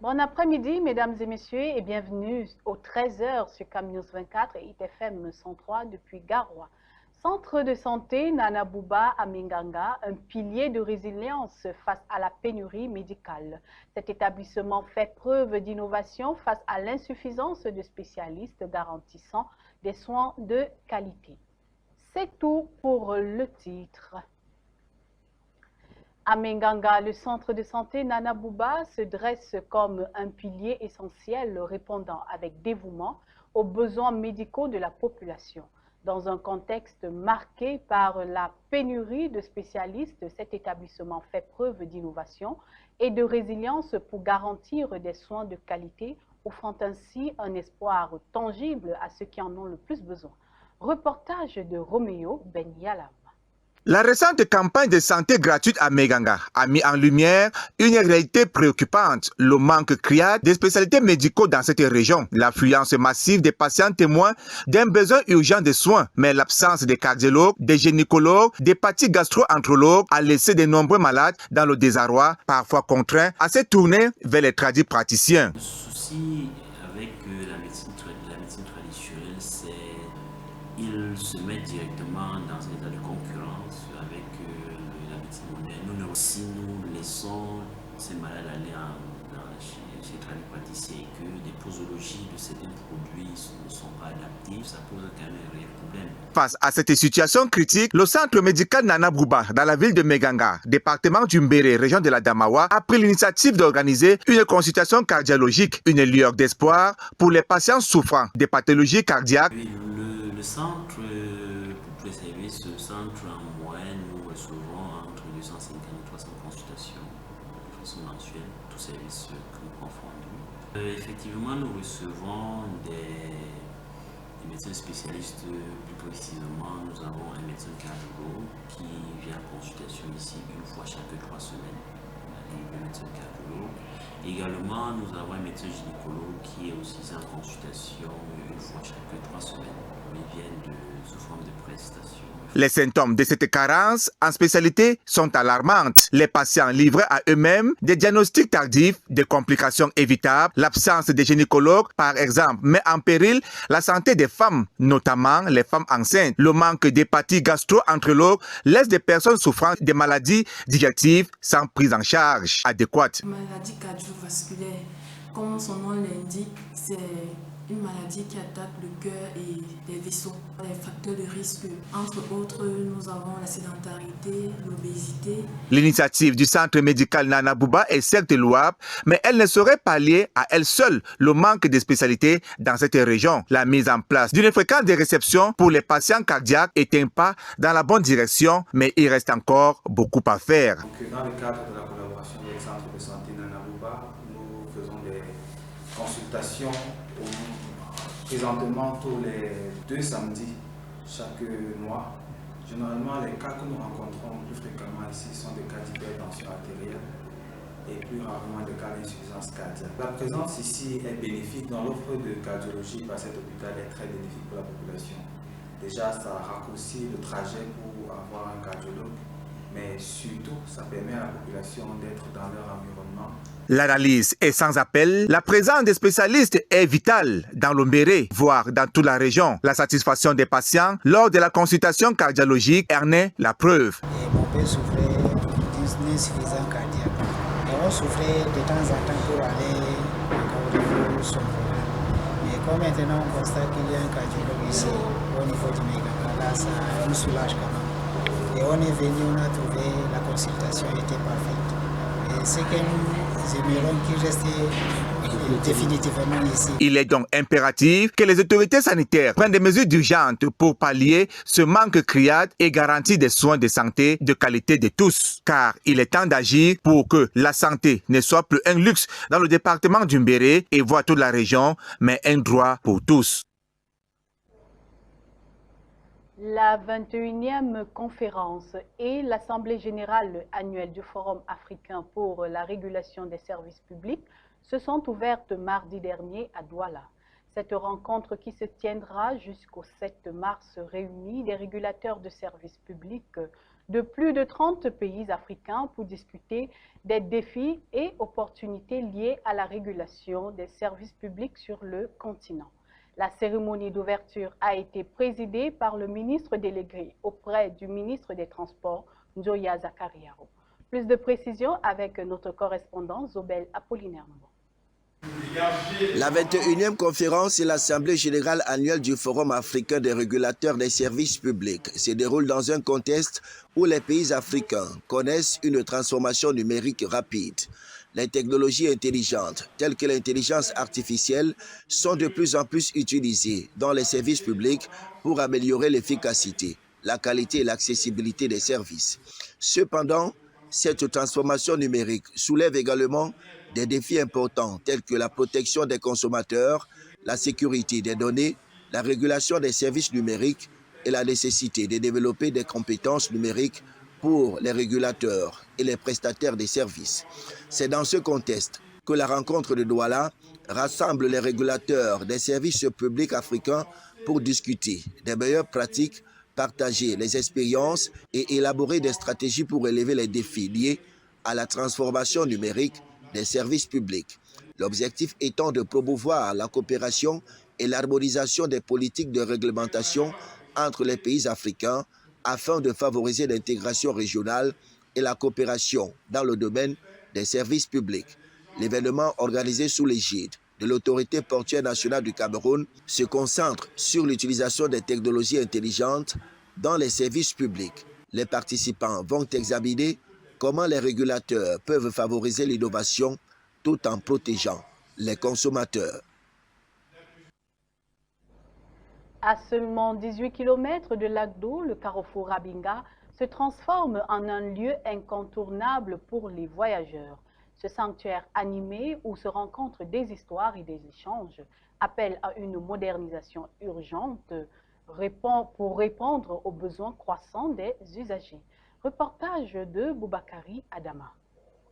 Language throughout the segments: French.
Bon après-midi, mesdames et messieurs, et bienvenue aux 13h sur CamNews 24 et ITFM 103 depuis Garoua. Centre de santé Nana Bouba à Minganga, un pilier de résilience face à la pénurie médicale. Cet établissement fait preuve d'innovation face à l'insuffisance de spécialistes garantissant des soins de qualité. C'est tout pour le titre. À Minganga, le centre de santé Nana Bouba se dresse comme un pilier essentiel répondant avec dévouement aux besoins médicaux de la population. Dans un contexte marqué par la pénurie de spécialistes, cet établissement fait preuve d'innovation et de résilience pour garantir des soins de qualité, offrant ainsi un espoir tangible à ceux qui en ont le plus besoin. Reportage de Roméo Benyalam. La récente campagne de santé gratuite à Minganga a mis en lumière une réalité préoccupante, le manque criard des spécialités médicaux dans cette région. L'affluence massive des patients témoins d'un besoin urgent de soins, mais l'absence des cardiologues, des gynécologues, des gastro-entérologues a laissé de nombreux malades dans le désarroi, parfois contraints à se tourner vers les praticiens. Le souci avec la médecine traditionnelle, c'est qu'ils se mettent directement dans un état de concurrence avec la médecine moderne. Si nous laissons ces malades aller chez les praticiens et que des posologies de certains produits ne sont pas adaptées, ça pose quand même un réel problème. Face à cette situation critique, le centre médical Nana Bouba, dans la ville de Minganga, département du Mbéré, région de la Damawa, a pris l'initiative d'organiser une consultation cardiologique, une lueur d'espoir pour les patients souffrant des pathologies cardiaques. Oui, le centre, pour tous les services, le centre en moyenne, nous recevons entre 250 et 300 consultations de façon mensuelle, tous services confondus. Effectivement, nous recevons des médecins spécialistes, plus précisément, nous avons un médecin cardiologue qui vient en consultation ici une fois chaque 3 semaines, un médecin cardiologue. Également, nous avons un médecin gynécologue qui est aussi en consultation une fois chaque 3 semaines. Ils viennent sous forme de prestations. Les symptômes de cette carence en spécialité sont alarmantes. Les patients livrés à eux-mêmes, des diagnostics tardifs, des complications évitables, l'absence de gynécologues, par exemple, met en péril la santé des femmes, notamment les femmes enceintes. Le manque d'hépatie gastro-entérologue laisse des personnes souffrant des maladies digestives sans prise en charge adéquate. Maladie cardiovasculaire, comme son nom l'indique, c'est une maladie qui attaque le cœur et les vaisseaux. Les facteurs de risque, entre autres, nous avons la sédentarité, l'obésité. L'initiative du centre médical Nana Bouba est certes louable, mais elle ne saurait pallier à elle seule le manque de spécialités dans cette région. La mise en place d'une fréquence de réception pour les patients cardiaques est un pas dans la bonne direction, mais il reste encore beaucoup à faire. Donc, dans le cadre de la collaboration avec le centre de santé Nana Bouba, nous faisons des consultations présentement tous les 2 samedis chaque mois. Généralement, les cas que nous rencontrons plus fréquemment ici sont des cas d'hypertension artérielle et plus rarement des cas d'insuffisance cardiaque. La présence ici est bénéfique dans l'offre de cardiologie par cet hôpital est très bénéfique pour la population. Déjà, ça raccourcit le trajet pour avoir un cardiologue, mais surtout, ça permet à la population d'être dans leur environnement. L'analyse est sans appel. La présence des spécialistes est vitale dans le Mbéré, voire dans toute la région. La satisfaction des patients lors de la consultation cardiologique en est la preuve. Mon père souffrait d'une insuffisance cardiaque. Et on souffrait de temps en temps pour aller au son programme. Mais comme maintenant on constate qu'il y a un cardiologue ici, au niveau du Minganga, là ça nous soulage quand même. Et on est venu, on a trouvé la consultation était parfaite. Et c'est que nous aimerions qu'il reste définitivement ici. Il est donc impératif que les autorités sanitaires prennent des mesures urgentes pour pallier ce manque criard et garantir des soins de santé de qualité de tous. Car il est temps d'agir pour que la santé ne soit plus un luxe dans le département du Mbéré et voire toute la région, mais un droit pour tous. La 21e conférence et l'Assemblée générale annuelle du Forum africain pour la régulation des services publics se sont ouvertes mardi dernier à Douala. Cette rencontre qui se tiendra jusqu'au 7 mars réunit des régulateurs de services publics de plus de 30 pays africains pour discuter des défis et opportunités liés à la régulation des services publics sur le continent. La cérémonie d'ouverture a été présidée par le ministre délégué auprès du ministre des Transports, Njoya Zakariaro. Plus de précisions avec notre correspondant Zobel Apollinaire. La 21e conférence et l'Assemblée générale annuelle du Forum africain des régulateurs des services publics se déroule dans un contexte où les pays africains connaissent une transformation numérique rapide. Les technologies intelligentes, telles que l'intelligence artificielle, sont de plus en plus utilisées dans les services publics pour améliorer l'efficacité, la qualité et l'accessibilité des services. Cependant, cette transformation numérique soulève également des défis importants tels que la protection des consommateurs, la sécurité des données, la régulation des services numériques et la nécessité de développer des compétences numériques pour les régulateurs et les prestataires des services. C'est dans ce contexte que la rencontre de Douala rassemble les régulateurs des services publics africains pour discuter des meilleures pratiques, partager les expériences et élaborer des stratégies pour relever les défis liés à la transformation numérique des services publics. L'objectif étant de promouvoir la coopération et l'harmonisation des politiques de réglementation entre les pays africains afin de favoriser l'intégration régionale et la coopération dans le domaine des services publics. L'événement organisé sous l'égide de l'Autorité portuaire nationale du Cameroun se concentre sur l'utilisation des technologies intelligentes dans les services publics. Les participants vont examiner comment les régulateurs peuvent favoriser l'innovation tout en protégeant les consommateurs. À seulement 18 km de Lagdo, le carrefour Rabinga se transforme en un lieu incontournable pour les voyageurs. Ce sanctuaire animé où se rencontrent des histoires et des échanges appelle à une modernisation urgente pour répondre aux besoins croissants des usagers. Reportage de Boubakari Adama.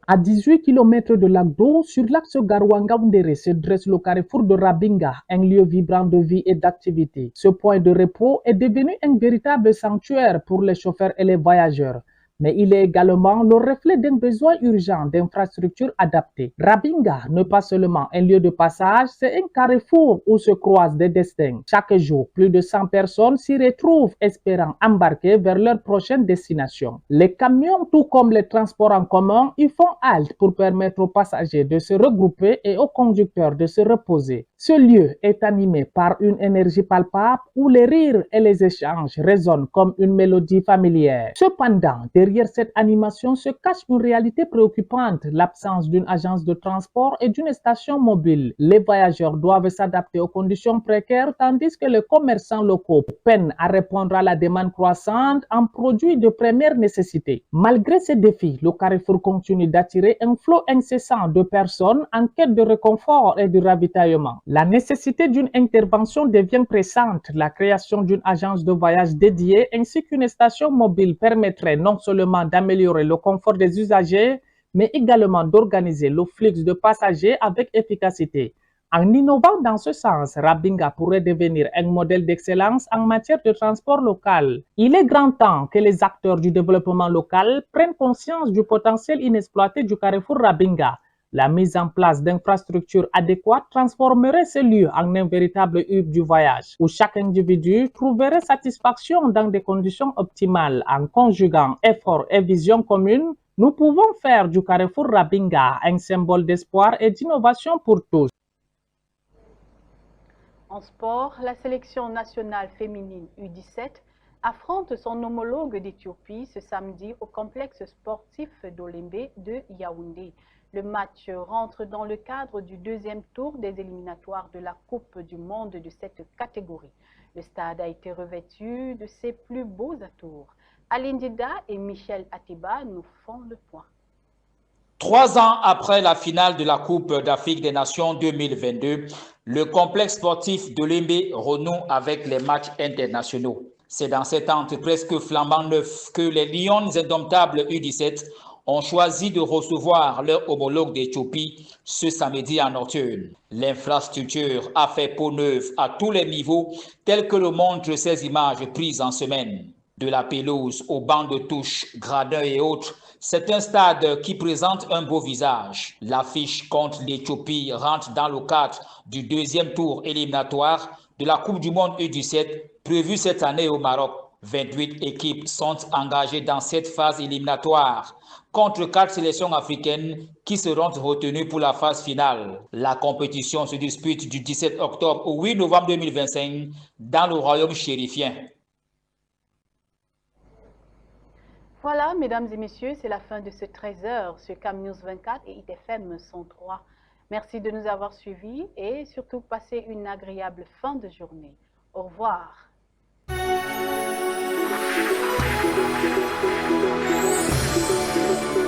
À 18 km de Lagdo, sur l'axe Garouanga-Oundéré se dresse le carrefour de Rabinga, un lieu vibrant de vie et d'activité. Ce point de repos est devenu un véritable sanctuaire pour les chauffeurs et les voyageurs. Mais il est également le reflet d'un besoin urgent d'infrastructures adaptées. Rabinga n'est pas seulement un lieu de passage, c'est un carrefour où se croisent des destins. Chaque jour, plus de 100 personnes s'y retrouvent espérant embarquer vers leur prochaine destination. Les camions, tout comme les transports en commun, y font halte pour permettre aux passagers de se regrouper et aux conducteurs de se reposer. Ce lieu est animé par une énergie palpable où les rires et les échanges résonnent comme une mélodie familière. Cependant, derrière cette animation se cache une réalité préoccupante, l'absence d'une agence de transport et d'une station mobile. Les voyageurs doivent s'adapter aux conditions précaires tandis que les commerçants locaux peinent à répondre à la demande croissante en produits de première nécessité. Malgré ces défis, le carrefour continue d'attirer un flot incessant de personnes en quête de réconfort et de ravitaillement. La nécessité d'une intervention devient pressante. La création d'une agence de voyage dédiée ainsi qu'une station mobile permettrait non seulement d'améliorer le confort des usagers, mais également d'organiser le flux de passagers avec efficacité. En innovant dans ce sens, Rabinga pourrait devenir un modèle d'excellence en matière de transport local. Il est grand temps que les acteurs du développement local prennent conscience du potentiel inexploité du carrefour Rabinga. La mise en place d'infrastructures adéquates transformerait ce lieu en un véritable hub du voyage, où chaque individu trouverait satisfaction dans des conditions optimales. En conjuguant efforts et vision commune, nous pouvons faire du carrefour Rabinga un symbole d'espoir et d'innovation pour tous. En sport, la sélection nationale féminine U17 affronte son homologue d'Éthiopie ce samedi au complexe sportif d'Olembe de Yaoundé. Le match rentre dans le cadre du deuxième tour des éliminatoires de la Coupe du monde de cette catégorie. Le stade a été revêtu de ses plus beaux atours. Aline Dida et Michel Atiba nous font le point. 3 ans après la finale de la Coupe d'Afrique des Nations 2022, le complexe sportif d'Olembe renoue avec les matchs internationaux. C'est dans cette entre presque flambant neuf que les Lions indomptables U17 ont choisi de recevoir leur homologue d'Éthiopie ce samedi en nocturne. L'infrastructure a fait peau neuve à tous les niveaux, tel que le montrent ces images prises en semaine. De la pelouse aux bancs de touche, gradins et autres, c'est un stade qui présente un beau visage. L'affiche contre l'Éthiopie rentre dans le cadre du deuxième tour éliminatoire de la Coupe du Monde U17 prévue cette année au Maroc. 28 équipes sont engagées dans cette phase éliminatoire contre 4 sélections africaines qui seront retenues pour la phase finale. La compétition se dispute du 17 octobre au 8 novembre 2025 dans le royaume chérifien. Voilà, mesdames et messieurs, c'est la fin de ce 13h sur CAM News 24 et ITFM 103. Merci de nous avoir suivis et surtout passez une agréable fin de journée. Au revoir. Thank you.